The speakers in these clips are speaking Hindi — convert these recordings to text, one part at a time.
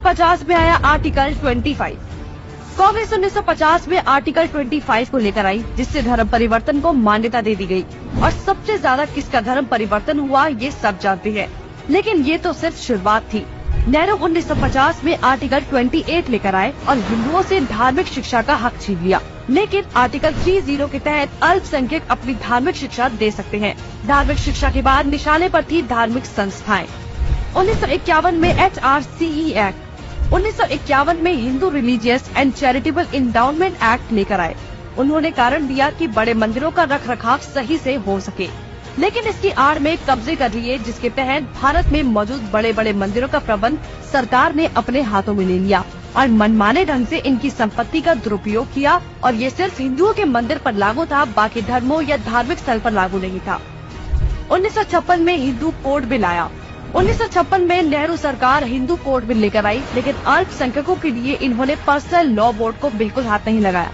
1950 में आया आर्टिकल 25। कांग्रेस 1950 में आर्टिकल 25 को लेकर आई, जिससे धर्म परिवर्तन को मान्यता दे दी गई। और सबसे ज्यादा किसका धर्म परिवर्तन हुआ ये सब जानते हैं, लेकिन ये तो सिर्फ शुरुआत थी। नेहरू 1950 में आर्टिकल 28 लेकर आए और हिंदुओं से धार्मिक शिक्षा का हक छीन लिया। लेकिन आर्टिकल 30 के तहत अल्पसंख्यक अपनी धार्मिक शिक्षा दे सकते हैं। धार्मिक शिक्षा के बाद निशाने पर थी धार्मिक संस्थाएं। 1951 में HRCE एक्ट, 1951 में Hindu religious and charitable endowment act लेकर आए। उन्होंने कारण दिया कि बड़े मंदिरों का रखरखाव सही से हो सके, लेकिन इसकी आड़ में कब्जे कर लिए, जिसके तहत भारत में मौजूद बड़े बड़े मंदिरों का प्रबंध सरकार ने अपने हाथों में ले लिया और मनमाने ढंग से इनकी संपत्ति का दुरुपयोग किया। और ये सिर्फ हिंदुओं के मंदिर पर लागू था, बाकी धर्मों या धार्मिक स्थल पर लागू नहीं था। 1956 में हिंदू कोड बिल आया। 1956 में नेहरू सरकार हिंदू कोड बिल लेकर आई, लेकिन अल्पसंख्यकों के लिए इन्होंने पर्सनल लॉ बोर्ड को बिल्कुल हाथ नहीं लगाया।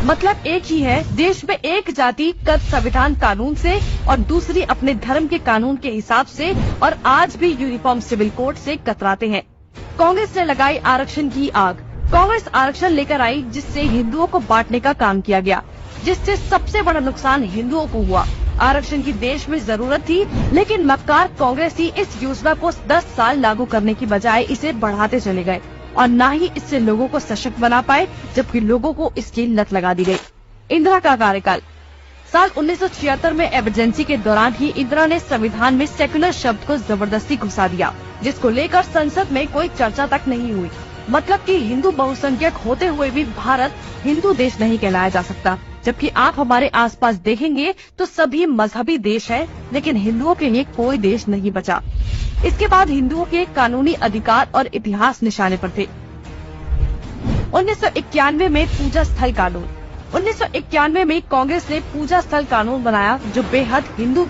मतलब एक ही है, देश में एक जाति कद संविधान कानून से और दूसरी अपने धर्म के कानून के हिसाब से, और आज भी यूनिफॉर्म सिविल कोड से कतराते हैं। कांग्रेस ने लगाई आरक्षण की आग। कांग्रेस आरक्षण लेकर आई, जिससे हिंदुओं को बांटने का काम किया गया, जिससे सबसे बड़ा नुकसान हिंदुओं को हुआ। आरक्षण की देश में जरूरत थी, लेकिन मक्कार कांग्रेसी इस योजना को 10 साल लागू करने की बजाय इसे बढ़ाते चले गए और न ही इससे लोगों को सशक्त बना पाए, जबकि लोगों को इसकी लत लगा दी गई। इंदिरा का कार्यकाल। साल 1976 में इमरजेंसी के दौरान ही इंदिरा ने संविधान में सेक्युलर शब्द को जबरदस्ती घुसा दिया, जिसको लेकर संसद में कोई चर्चा तक नहीं हुई। मतलब कि हिंदू बहुसंख्यक होते हुए भी भारत हिंदू देश नहीं कहलाया जा सकता, जबकि आप हमारे आसपास देखेंगे तो सभी मजहबी देश है, लेकिन हिंदुओं के लिए कोई देश नहीं बचा। इसके बाद हिंदुओं के कानूनी अधिकार और इतिहास निशाने पर थे। 1991 में पूजा स्थल कानून। 1991 में कांग्रेस ने पूजा स्थल कानून बनाया, जो बेहद हिंदू